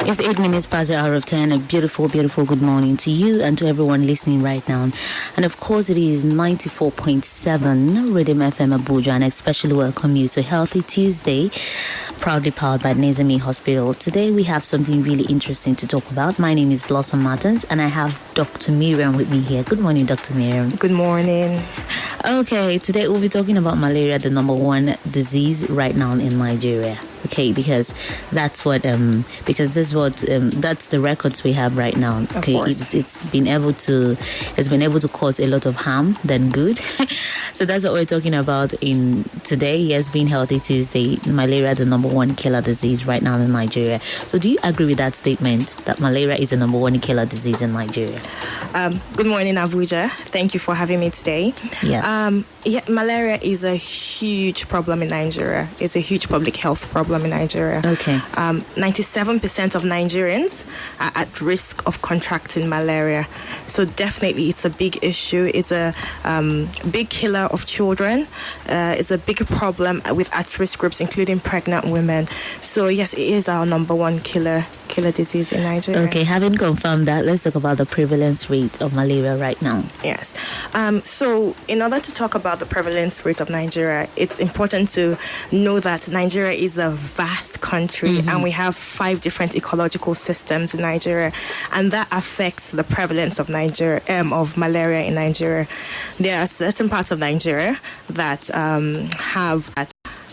It's 8 minutes past the hour of 10. A beautiful, beautiful good morning to you and to everyone listening right now. And of course, it is 94.7 Rhythm FM Abuja, and I especially welcome you to Healthy Tuesday, proudly powered by Nizamiye Hospital. Today, we have something really interesting to talk about. My name is Blossom Martins, and I have Dr. Miriam with me here. Good morning, Dr. Miriam. Good morning. Okay, today we'll be talking about malaria, the number one disease right now in Nigeria. Okay, because that's what that's the records we have right now. Okay, it's been able to cause a lot of harm than good. So that's what we're talking about in today. Yes, being Healthy Tuesday, malaria, the number one killer disease right now in Nigeria. So do you agree with that statement that malaria is the number one killer disease in Nigeria? Good morning, Abuja. Thank you for having me today. Yeah. Malaria is a huge problem in Nigeria. It's a huge public health problem in Nigeria. Okay. 97% of Nigerians are at risk of contracting malaria. So definitely it's a big issue. It's a big killer of children. It's a big problem with at-risk groups, including pregnant women. So yes, it is our number one killer disease in Nigeria. Okay, having confirmed that, let's talk about the prevalence rate of malaria right now. Yes. So in order to talk about the prevalence rate of Nigeria, it's important to know that Nigeria is a vast country, and we have 5 different ecological systems in Nigeria, and that affects the prevalence of malaria in Nigeria. There are certain parts of Nigeria that have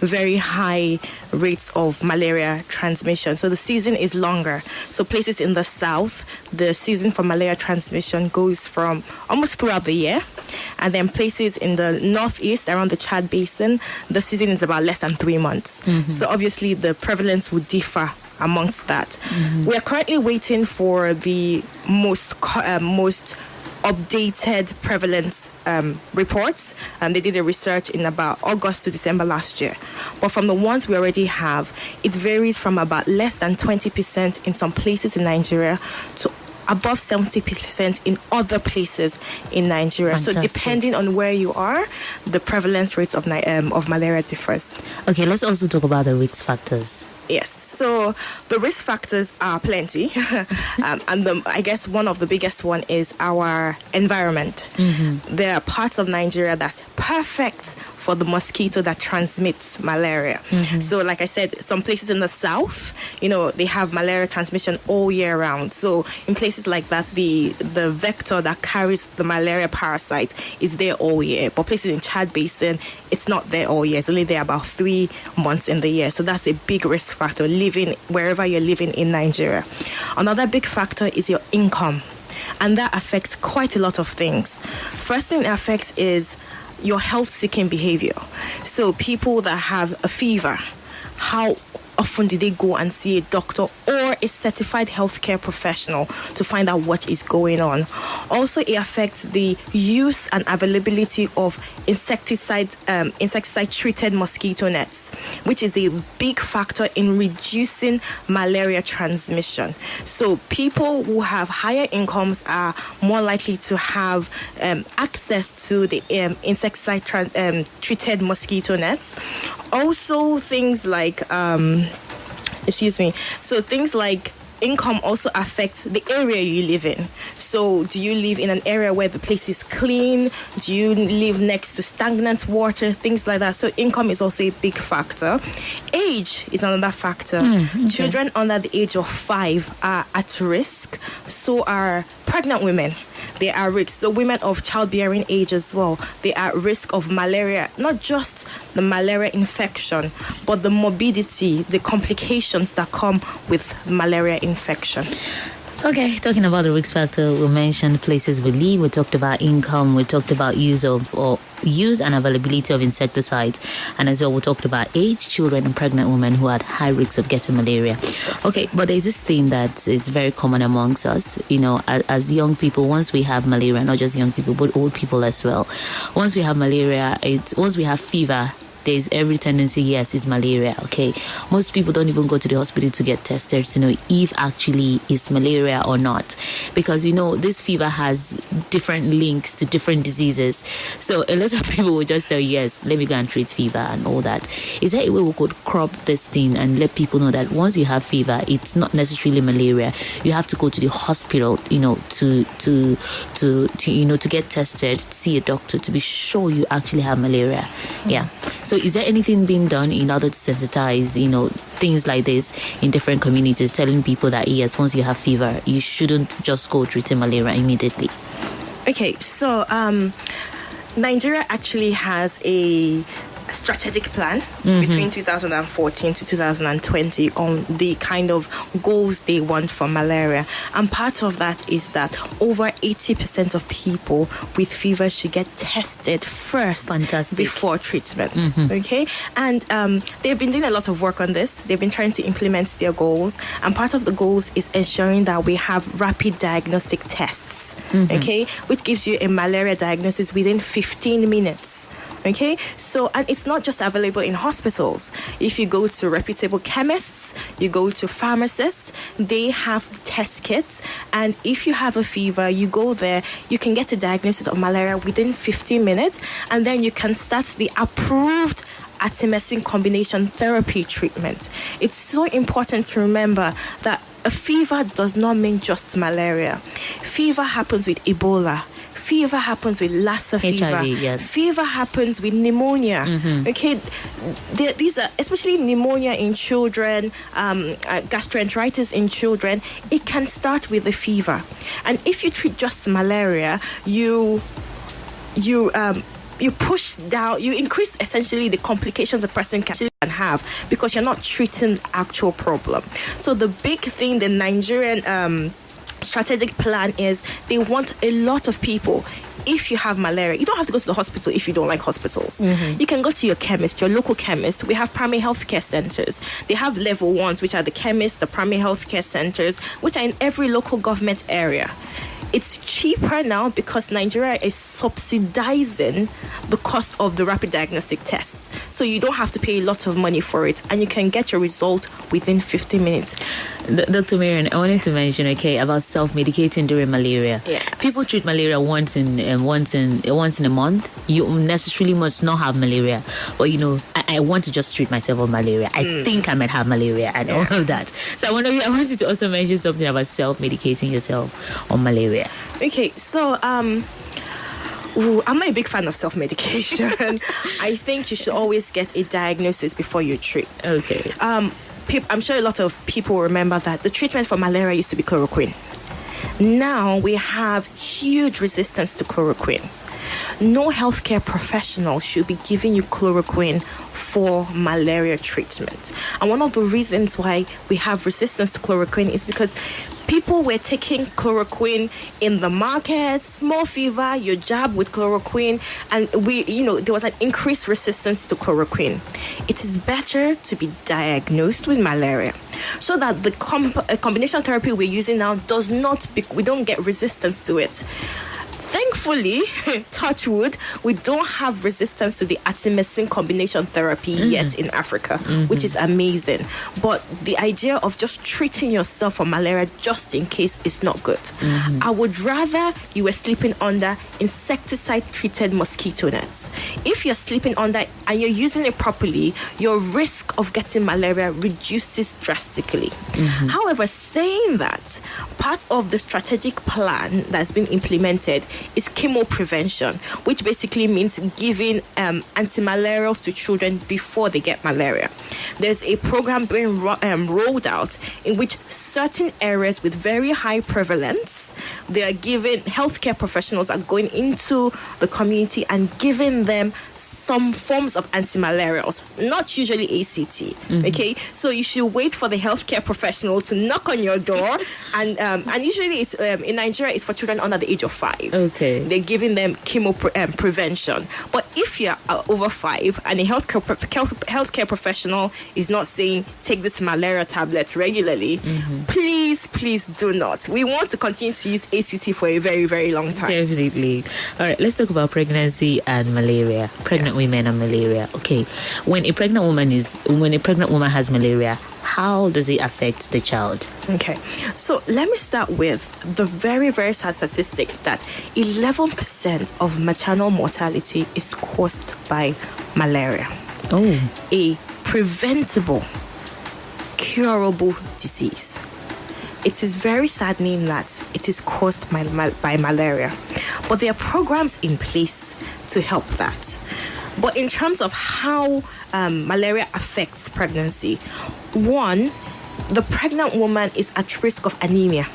very high rates of malaria transmission. So the season is longer. So places in the south, the season for malaria transmission goes from almost throughout the year. And then places in the northeast, around the Chad Basin, the season is about less than 3 months. So obviously the prevalence would differ amongst that. We are currently waiting for the most updated prevalence reports. They did a research in about August to December last year. But from the ones we already have, it varies from about less than 20% in some places in Nigeria to above 70% in other places in Nigeria. Fantastic. So depending on where you are, the prevalence rates of malaria differs. Okay, let's also talk about the risk factors. Yes, so the risk factors are plenty, and I guess one of the biggest one is our environment. There are parts of Nigeria that's perfect for the mosquito that transmits malaria. So like I said, some places in the south, they have malaria transmission all year round. So in places like that, the vector that carries the malaria parasite is there all year. But places in Chad Basin, it's not there all year. It's only there about 3 months in the year. So that's a big risk factor, living wherever you're living in Nigeria. Another big factor is your income, and that affects quite a lot of things. First thing it affects is your health-seeking behavior. So people that have a fever, how often do they go and see a doctor or a certified healthcare professional to find out what is going on? Also, it affects the use and availability of insecticide-treated mosquito nets, which is a big factor in reducing malaria transmission. So people who have higher incomes are more likely to have access to the insecticide-treated mosquito nets. Also, things like things like income also affects the area you live in. So do you live in an area where the place is clean? Do you live next to stagnant water? Things like that. So income is also a big factor. Age is another factor. Okay. Children under the age of 5 are at risk. So are pregnant women. They are at risk. So women of childbearing age as well, they are at risk of malaria. Not just the malaria infection, but the morbidity, the complications that come with malaria infection. Okay, talking about the risk factor, we mentioned places we live, we talked about income, we talked about use and availability of insecticides, and as well we talked about age, children and pregnant women who are at high risk of getting malaria. Okay, but there's this thing that it's very common amongst us, as young people. Once we have malaria, not just young people, but old people as well, once we have malaria, once we have fever, there's every tendency, yes, it's malaria. Okay, most people don't even go to the hospital to get tested to know if actually it's malaria or not, because this fever has different links to different diseases. So a lot of people will just tell, yes, let me go and treat fever and all that. Is there a way we could crop this thing and let people know that once you have fever, it's not necessarily malaria? You have to go to the hospital, to get tested, see a doctor to be sure you actually have malaria. Yeah. So is there anything being done in order to sensitize, things like this in different communities, telling people that yes, once you have fever, you shouldn't just go treating malaria immediately? Okay, so Nigeria actually has a strategic plan between 2014 to 2020 on the kind of goals they want for malaria. And part of that is that over 80% of people with fever should get tested first. Fantastic. Before treatment. Okay? And they've been doing a lot of work on this. They've been trying to implement their goals. And part of the goals is ensuring that we have rapid diagnostic tests. Okay? Which gives you a malaria diagnosis within 15 minutes. Okay, so, and it's not just available in hospitals. If you go to reputable chemists, you go to pharmacists, they have test kits. And if you have a fever, you go there, you can get a diagnosis of malaria within 15 minutes. And then you can start the approved artemisinin combination therapy treatment. It's so important to remember that a fever does not mean just malaria. Fever happens with Ebola. Fever happens with Lassa fever. HIV, yes. Fever happens with pneumonia. Okay, these are especially pneumonia in children, gastroenteritis in children. It can start with a fever, and if you treat just malaria, you push down, you increase essentially the complications a person can have because you're not treating the actual problem. So the big thing, the Nigerian strategic plan is they want a lot of people. If you have malaria, you don't have to go to the hospital if you don't like hospitals. You can go to your chemist, your local chemist. We have primary healthcare centers. They have level ones, which are the chemists, the primary healthcare centers, which are in every local government area. It's cheaper now because Nigeria is subsidizing the cost of the rapid diagnostic tests. So you don't have to pay a lot of money for it, and you can get your result within 50 minutes. Dr. Marion, I wanted to mention, about self-medicating during malaria. Yeah. People treat malaria once in a month. You necessarily must not have malaria, but I want to just treat myself on malaria. I think I might have malaria and all of that. So I wanted to also mention something about self-medicating yourself on malaria. Okay, so I'm not a big fan of self-medication. I think you should always get a diagnosis before you treat. Okay. I'm sure a lot of people remember that the treatment for malaria used to be chloroquine. Now we have huge resistance to chloroquine. No healthcare professional should be giving you chloroquine for malaria treatment. And one of the reasons why we have resistance to chloroquine is because people were taking chloroquine in the market, small fever, you jab with chloroquine, and there was an increased resistance to chloroquine. It is better to be diagnosed with malaria so that the combination therapy we're using now we don't get resistance to it. Thankfully, touch wood, we don't have resistance to the artemisinin combination therapy yet in Africa, which is amazing. But the idea of just treating yourself for malaria just in case is not good. I would rather you were sleeping under insecticide-treated mosquito nets. If you're sleeping under and you're using it properly, your risk of getting malaria reduces drastically. However, saying that, part of the strategic plan that's been implemented is chemo prevention, which basically means giving antimalarials to children before they get malaria. There's a program being rolled out in which certain areas with very high prevalence, they are given, healthcare professionals are going into the community and giving them some forms of antimalarials, not usually ACT. Okay, so you should wait for the healthcare professional to knock on your door, and usually it's in Nigeria it's for children under the age of 5. Okay, they're giving them chemo prevention. But if you're over 5 and a healthcare professional is not saying take this malaria tablet regularly, please please do not. We want to continue to use ACT for a very, very long time. Definitely. All right, let's talk about pregnancy and malaria. Pregnant women and malaria. Okay, when a pregnant woman has malaria, how does it affect the child? Okay, so let me start with the very, very sad statistic that 11% of maternal mortality is caused by malaria. Oh, A preventable, curable disease. It is very saddening that it is caused by malaria, but there are programs in place to help that. But in terms of how malaria affects pregnancy, one, the pregnant woman is at risk of anemia.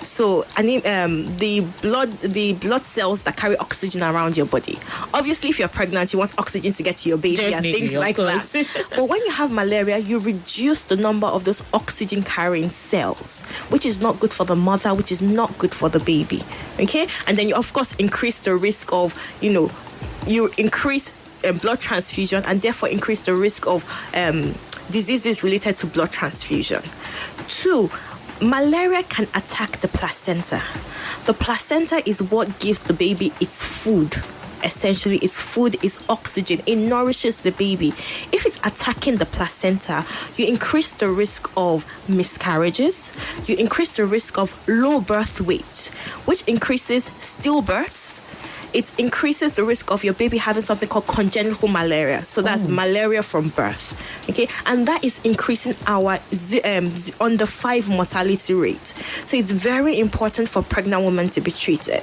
So the blood cells that carry oxygen around your body. Obviously, if you're pregnant, you want oxygen to get to your baby. Definitely, and things like that. But when you have malaria, you reduce the number of those oxygen carrying cells, which is not good for the mother, which is not good for the baby. Okay, and then you of course increase the risk of you increase blood transfusion and therefore increase the risk of diseases related to blood transfusion. 2, malaria can attack the placenta. The placenta is what gives the baby its food. Essentially, its food is oxygen. It nourishes the baby. If it's attacking the placenta, you increase the risk of miscarriages. You increase the risk of low birth weight, which increases stillbirths. It increases the risk of your baby having something called congenital malaria. So that's malaria from birth. Okay, and that is increasing our under 5 mortality rate. So it's very important for pregnant women to be treated.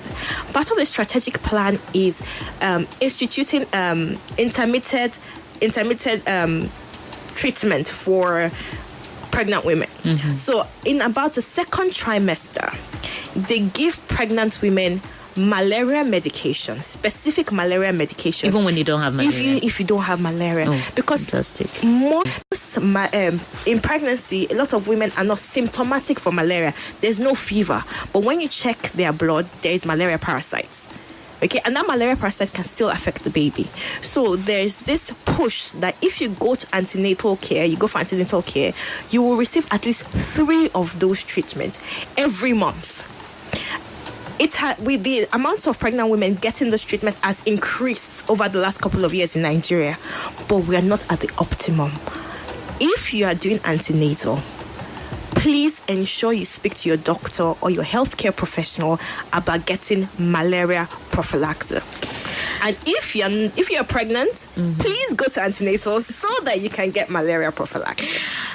Part of the strategic plan is instituting intermittent treatment for pregnant women. Mm-hmm. So in about the second trimester, they give pregnant women malaria medication, specific malaria medication. Even when you don't have malaria? If you don't have malaria. Oh, because fantastic. In pregnancy, a lot of women are not symptomatic for malaria. There's no fever. But when you check their blood, there is malaria parasites. Okay, and that malaria parasite can still affect the baby. So there's this push that if you go for antenatal care, you will receive at least 3 of those treatments every month. With the amount of pregnant women getting this treatment has increased over the last couple of years in Nigeria, but we are not at the optimum. If you are doing antenatal, please ensure you speak to your doctor or your healthcare professional about getting malaria prophylaxis. And if you're pregnant, please go to antenatal so that you can get malaria prophylaxis.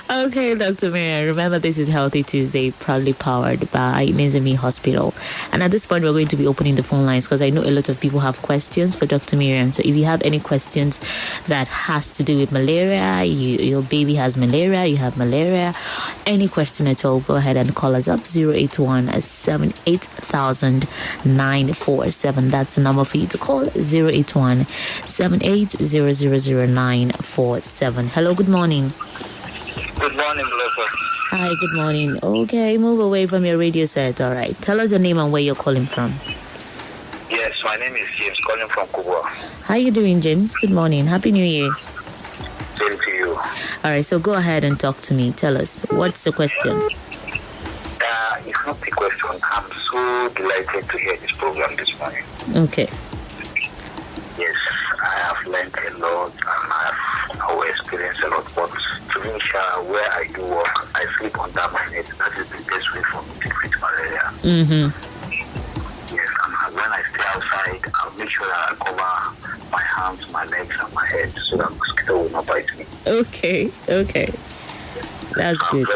Okay, Dr. Miriam, remember this is Healthy Tuesday, proudly powered by Nizamiye Hospital. And at this point, we're going to be opening the phone lines because I know a lot of people have questions for Dr. Miriam. So if you have any questions that has to do with malaria, your baby has malaria, you have malaria, any question at all, go ahead and call us up, 081-78,947. That's the number for you to call, 081-78000947. Hello, good morning. Good morning, Blessed. Hi, good morning. Okay, move away from your radio set. All right. Tell us your name and where you're calling from. Yes, my name is James, calling from Kubwa. How you doing, James? Good morning. Happy New Year. Same to you. All right, so go ahead and talk to me. Tell us, what's the question? It's not the question. I'm so delighted to hear this program this morning. Okay. Yes, I have learned a lot and I have experienced a lot. But to me, where I do work, I sleep under my net. That is the best way for me to treat malaria. Mm-hmm. Yes, and when I stay outside, I'll make sure that I cover my hands, my legs, and my head so that mosquito will not bite me. Okay. That's good.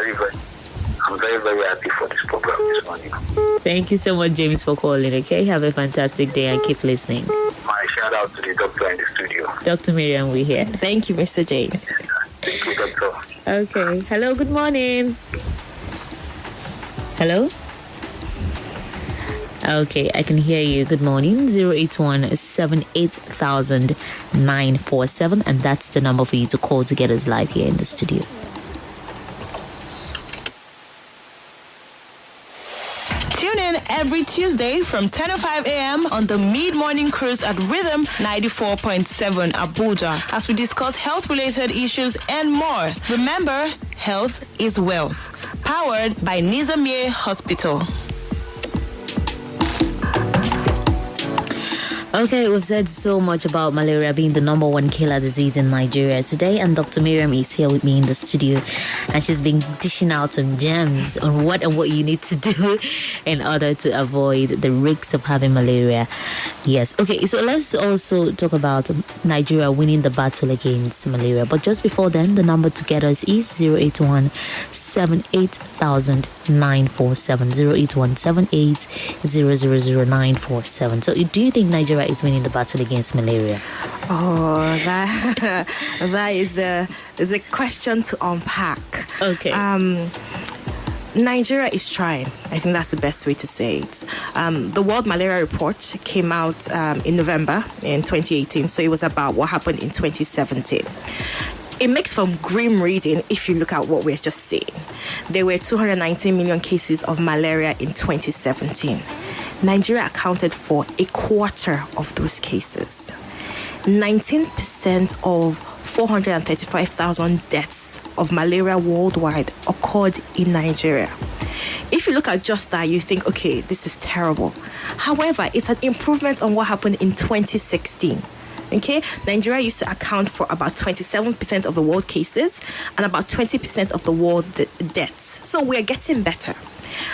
I'm very, very happy for this program this morning. Thank you so much, James, for calling, okay? Have a fantastic day and keep listening. My shout out to the doctor in the studio. Dr. Miriam, we're here. Thank you, Mr. James. Thank you, doctor. Okay. Hello, good morning. Hello? Okay, I can hear you. Good morning. 081-78,947. And that's the number for you to call to get us live here in the studio. Tune in every Tuesday from 10:05 a.m. on the mid-morning cruise at Rhythm 94.7 Abuja as we discuss health-related issues and more. Remember, health is wealth. Powered by Nizamiye Hospital. Okay, we've said so much about malaria being the number one killer disease in Nigeria today, and Dr. Miriam is here with me in the studio, and she's been dishing out some gems on what you need to do in order to avoid the risks of having malaria. Yes, okay, so let's also talk about Nigeria winning the battle against malaria. But just before then, the number to get us is 081 7800947 081 7800947. So do you think Nigeria is winning the battle against malaria? Oh, that is a question to unpack. Okay. Nigeria is trying. I think that's the best way to say it. The World Malaria Report came out in November in 2018, so it was about what happened in 2017. It makes for grim reading if you look at what we're just saying. There were 219 million cases of malaria in 2017. Nigeria accounted for a quarter of those cases. 19% of 435,000 deaths of malaria worldwide occurred in Nigeria. If you look at just that, you think, okay, this is terrible. However, it's an improvement on what happened in 2016. Okay, Nigeria used to account for about 27% of the world cases and about 20% of the world deaths. So we're getting better.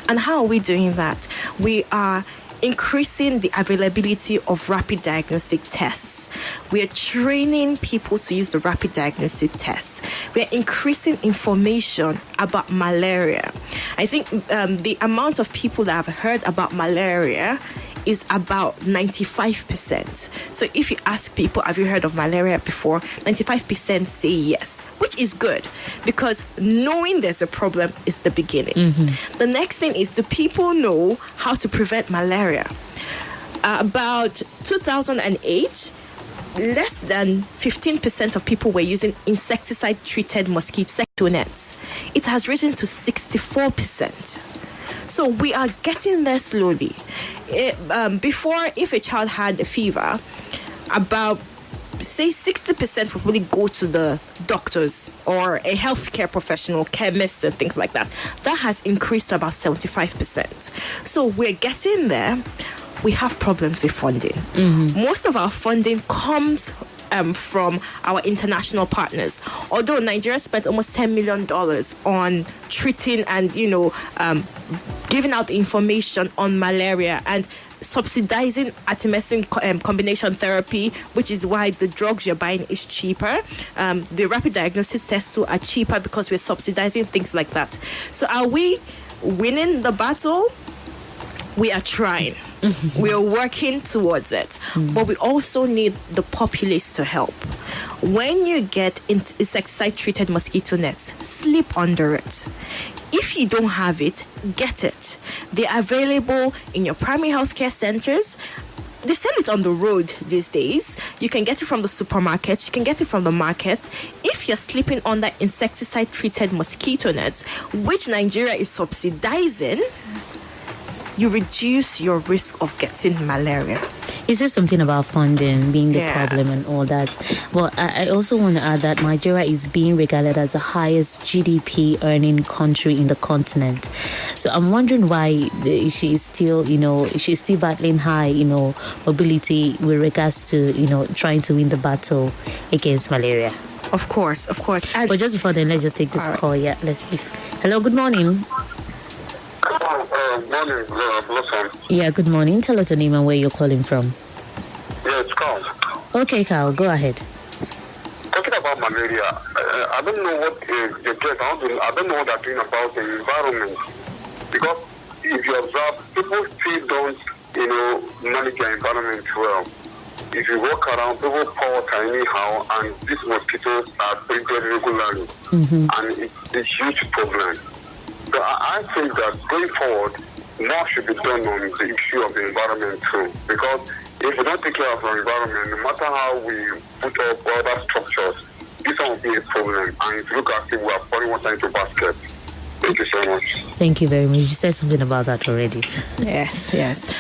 And how are we doing that? We are increasing the availability of rapid diagnostic tests. We are training people to use the rapid diagnostic tests. We are increasing information about malaria. I think the amount of people that have heard about malaria is about 95%. So if you ask people, have you heard of malaria before? 95% say yes, which is good because knowing there's a problem is the beginning. Mm-hmm. The next thing is, do people know how to prevent malaria? About 2008, less than 15% of people were using insecticide-treated mosquito nets. It has risen to 64%. So we are getting there slowly. Before, if a child had a fever, about, say, 60% would really go to the doctors or a healthcare professional, chemist and things like that. That has increased to about 75%. So we're getting there. We have problems with funding. Mm-hmm. Most of our funding comes from our international partners. Although Nigeria spent almost $10 million on treating and, giving out information on malaria and subsidizing artemisinin combination therapy, which is why the drugs you're buying is cheaper. The rapid diagnosis tests too are cheaper because we're subsidizing things like that. So are we winning the battle? We are trying. We are working towards it. But we also need the populace to help. When you get insecticide-treated mosquito nets, sleep under it. If you don't have it, get it. They're available in your primary healthcare centers. They sell it on the road these days. You can get it from the supermarkets. You can get it from the markets. If you're sleeping under insecticide-treated mosquito nets, which Nigeria is subsidizing, you reduce your risk of getting malaria. Is there something about funding being the problem and all that? Well, I also want to add that Nigeria is being regarded as the highest GDP earning country in the continent. So I'm wondering why she's still battling high, mobility with regards to, trying to win the battle against malaria. Of course. But just before then, let's just take this call. Yeah, hello, good morning. Morning, Blossom. Yeah, good morning. Tell us your name and where you're calling from. Yeah, it's Carl. Okay, Carl, go ahead. Talking about malaria, I don't know what the guess. I don't know what they're doing about the environment. Because if you observe, people still don't, manage their environment well. If you walk around, people pour water anyhow, and these mosquitoes are breeding regularly. Mm-hmm. And it's a huge problem. So I think that going forward, more should be done on the issue of the environment too. Because if we don't take care of our environment, no matter how we put up other structures, this will be a problem. And if you look at it, we are pouring water into baskets. Thank you so much. Thank you very much. You said something about that already. Yes.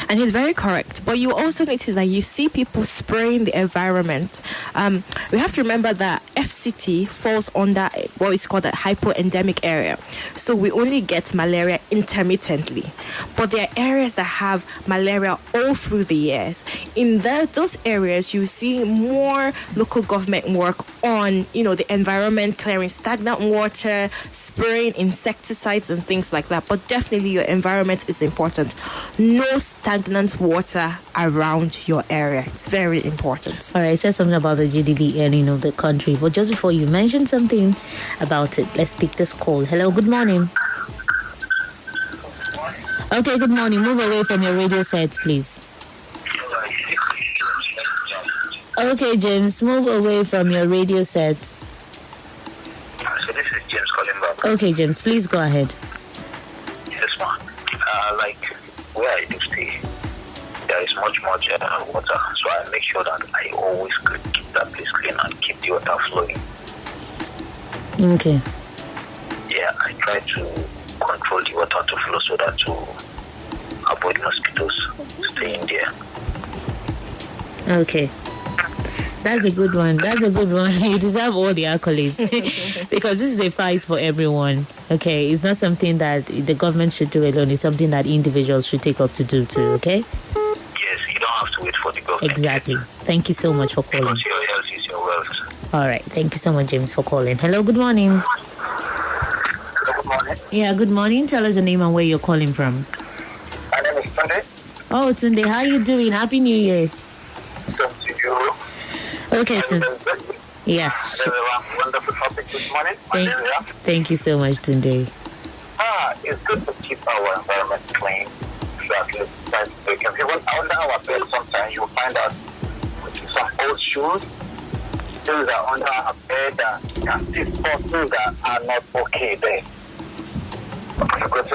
And he's very correct. But you also notice that you see people spraying the environment. We have to remember that FCT falls under what is called a hypoendemic area. So we only get malaria intermittently. But there are areas that have malaria all through the years. In those areas, you see more local government work on, the environment, clearing stagnant water, spraying insecticides and things like that. But definitely your environment is important. No stagnant water around your area. It's very important. All right, I said something about the GDP earning of the country, but just before you mention something about it, let's pick this call. Hello, good morning. Okay, good morning. Move away from your radio set, please. Okay, James, move away from your radio set. So this is James calling back. Okay, James, please go ahead. Yes, ma'am. Like where I do stay, there is much water, so I make sure that I always keep that place clean and keep the water flowing. Okay. Yeah, I try to control the water to flow so that to avoid mosquitoes staying there. Okay. That's a good one. You deserve all the accolades because this is a fight for everyone. Okay, it's not something that the government should do alone. It's something that individuals should take up to do too. Okay. Yes, you don't have to wait for the government. Exactly. Thank you so much for calling. Because your health is your wealth. All right. Thank you so much, James, for calling. Hello. Good morning. Good morning. Yeah. Good morning. Tell us your name and where you're calling from. My name is Tunde. Oh, Tunde, how are you doing? Happy New Year. Come to you. Okay, Tunde. Yes. Wonderful topic this morning. Thank you so much, Tunde. It's good to keep our environment clean. Exactly. We can even under our bed sometimes you'll find out some old shoes. Things are under our bed and these things that are not okay there. Because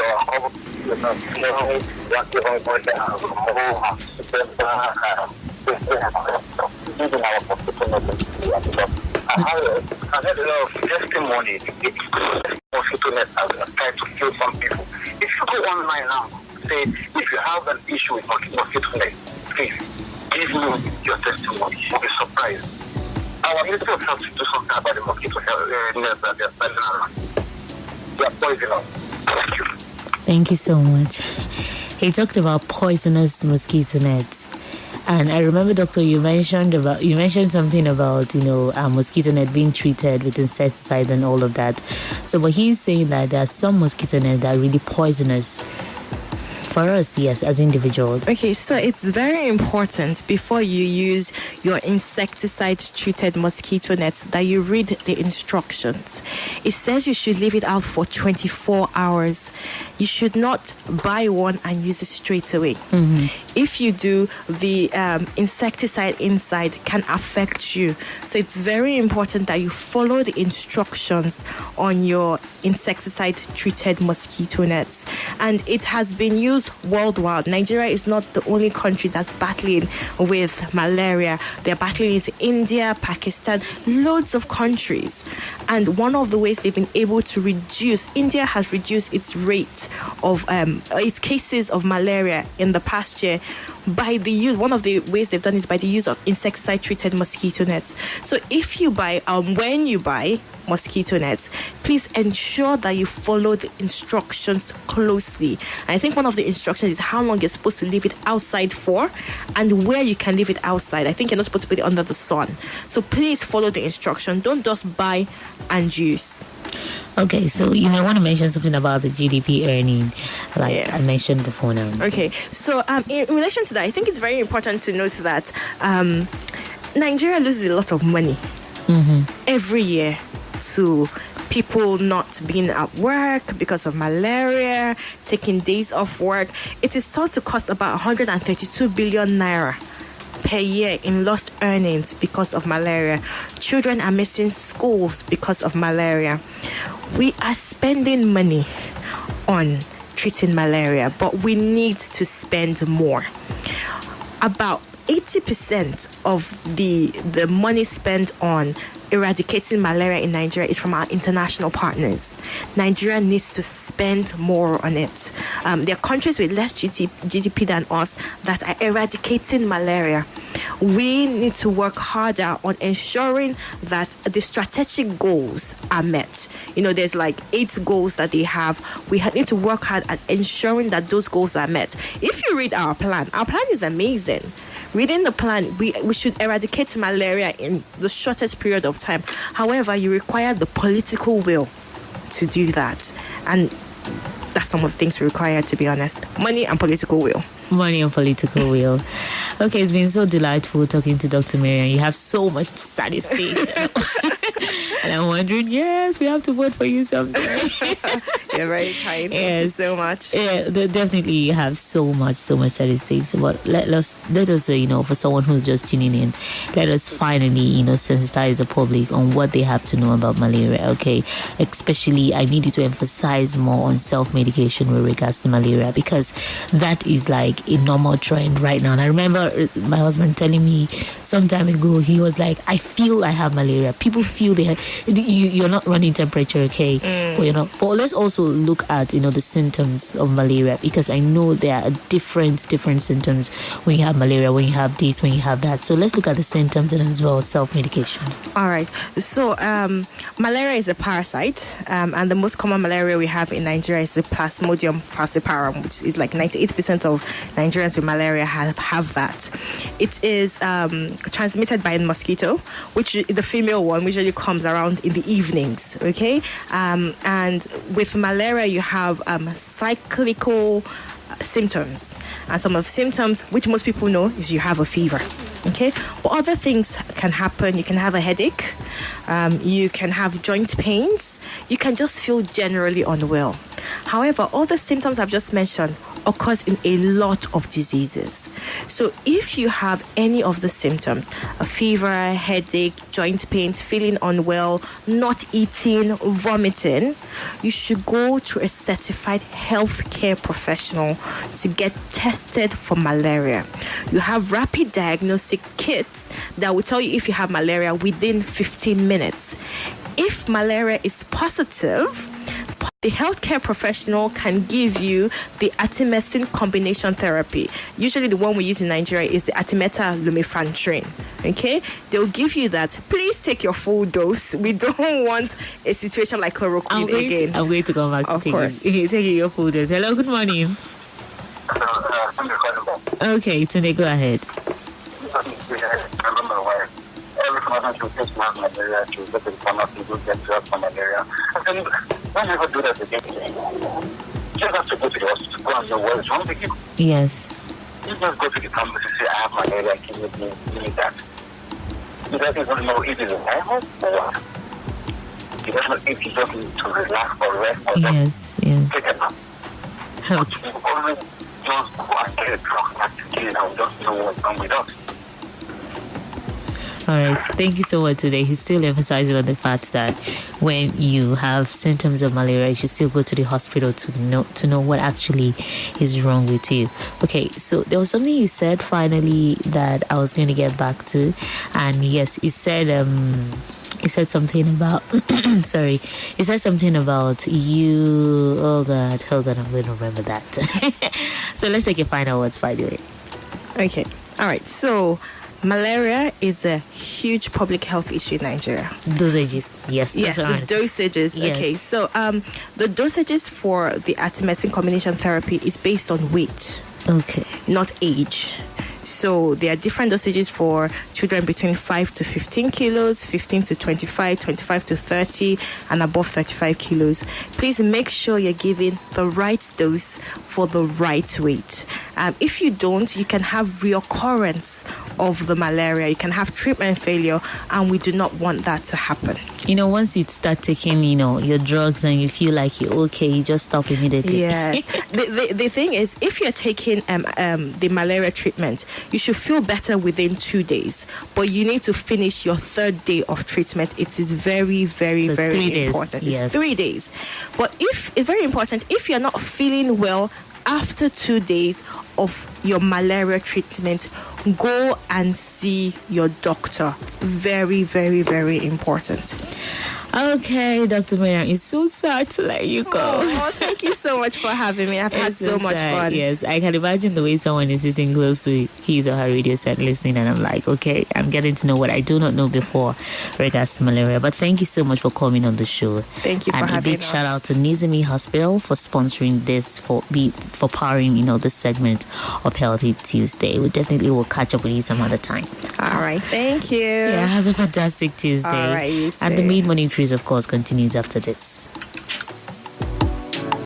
even our hospital I had a lot of testimony. Mosquito net has tried to kill some people. If you go online now, say if you have an issue with mosquito net, please give me your testimony. You'll be surprised. Our ministry of health should do something about the mosquito nets that they are selling around. They are poisonous. Thank you. Thank you so much. He talked about poisonous mosquito nets. And I remember, Doctor, you mentioned something about, mosquito net being treated with insecticide and all of that. So, but he's saying that there are some mosquito nets that are really poisonous for us, yes, as individuals. Okay, so it's very important before you use your insecticide-treated mosquito nets that you read the instructions. It says you should leave it out for 24 hours. You should not buy one and use it straight away. Mm-hmm. If you do, the insecticide inside can affect you. So it's very important that you follow the instructions on your insecticide-treated mosquito nets. And it has been used worldwide. Nigeria is not the only country that's battling with malaria. They're battling it in India, Pakistan, loads of countries. And one of the ways they've been able to reduce, India has reduced its rate of its cases of malaria in the past year by the use. One of the ways they've done is by the use of insecticide-treated mosquito nets. So if you buy, when you buy mosquito nets, please ensure that you follow the instructions closely. And I think one of the instructions is how long you're supposed to leave it outside for and where you can leave it outside. I think you're not supposed to put it under the sun. So please follow the instruction. Don't just buy and use. Okay, so you may want to mention something about the GDP earning, I mentioned before now. Okay, so in relation to that, I think it's very important to note that Nigeria loses a lot of money every year to people not being at work because of malaria, taking days off work. It is thought to cost about 132 billion naira per year in lost earnings because of malaria. Children are missing schools because of malaria. We are spending money on treating malaria, but we need to spend more. About 80% of the money spent on eradicating malaria in Nigeria is from our international partners. Nigeria needs to spend more on it. There are countries with less GDP than us that are eradicating malaria. We need to work harder on ensuring that the strategic goals are met. There's like 8 goals that they have. We need to work hard at ensuring that those goals are met. If you read our plan is amazing. Reading the plan, we should eradicate malaria in the shortest period of time. However, you require the political will to do that. And that's some of the things we require, to be honest. Money and political will. Money and political will. Okay, it's been so delightful talking to Dr. Marian. You have so much statistics. And I'm wondering, yes, we have to vote for you someday. You're very kind. Yes. Thank you so much. Yeah, they definitely have so much statistics. But let us, for someone who's just tuning in, let us finally, sensitize the public on what they have to know about malaria, okay? Especially, I need you to emphasize more on self-medication with regards to malaria, because that is like a normal trend right now. And I remember my husband telling me some time ago, he was like, I feel I have malaria. People feel you're not running temperature, okay? But let's also look at the symptoms of malaria, because I know there are different symptoms when you have malaria, when you have this, when you have that. So let's look at the symptoms and as well self-medication. All right. So malaria is a parasite, and the most common malaria we have in Nigeria is the Plasmodium falciparum, which is like 98% of Nigerians with malaria have that. It is transmitted by a mosquito, which the female one usually comes around in the evenings, okay? And with malaria, you have cyclical symptoms. And some of the symptoms, which most people know, is you have a fever, okay? But other things can happen. You can have a headache. You can have joint pains. You can just feel generally unwell. However, all the symptoms I've just mentioned occurs in a lot of diseases. So if you have any of the symptoms, a fever, headache, joint pains, feeling unwell, not eating, vomiting, you should go to a certified healthcare professional to get tested for malaria. You have rapid diagnostic kits that will tell you if you have malaria within 15 minutes. If malaria is positive, the healthcare professional can give you the artemisinin combination therapy. Usually the one we use in Nigeria is the artemether lumefantrine. Okay? They'll give you that. Please take your full dose. We don't want a situation like chloroquine again. I'm going to come back to taking your full dose. Hello, good morning. Okay, Tunde, go ahead. Every time she just have malaria, she will go to the pharmacy to get drugs for malaria. And why never do that again? You just have to go to the hospital, go and know what is wrong with you. Yes. You just go to the pharmacy and say, I have malaria, give me that. You don't even know if it's a virus or what. You don't know if you just need to relax or rest or yes. take a nap. Okay. You always just go and get a drug back to kill and don't know what's wrong with us. All right, thank you so much today. He's still emphasizing on the fact that when you have symptoms of malaria, you should still go to the hospital to know what actually is wrong with you. Okay, so there was something you said finally that I was going to get back to, and yes, he said something about sorry, he said something about you. Oh God, I'm going to remember that. So let's take your final words, by the way. Okay, all right, so malaria is a huge public health issue in Nigeria. Dosages, yes. Yes, the dosages. Yes. Okay, so the dosages for the artemisinin combination therapy is based on weight. Okay. Not age. So there are different dosages for children between 5 to 15 kilos, 15 to 25, 25 to 30, and above 35 kilos. Please make sure you're giving the right dose for the right weight. If you don't, you can have reoccurrence of the malaria. You can have treatment failure, and we do not want that to happen. Once you start taking, your drugs and you feel like you're okay, you just stop immediately. Yes. the thing is, if you're taking the malaria treatment, you should feel better within 2 days. But you need to finish your 3rd day of treatment. It is very, very, so very important. Yes. It's 3 days. But it's very important, if you're not feeling well after 2 days of your malaria treatment, go and see your doctor. Very, very, very important. Okay, Dr. Mariam, it's so sad to let you go. Oh, thank you so much for having me. I've had so much fun. Yes, I can imagine the way someone is sitting close to his or her radio set listening, and I'm like, okay, I'm getting to know what I do not know before regards to malaria. But thank you so much for coming on the show. Thank you for having us. And a big shout out to Nizamiye Hospital for sponsoring this, for powering, this segment of Healthy Tuesday. We definitely will catch up with you some other time. All right, thank you. Yeah, have a fantastic Tuesday. All right, you too. And the Mid Morning Cruise, of course, continues after this.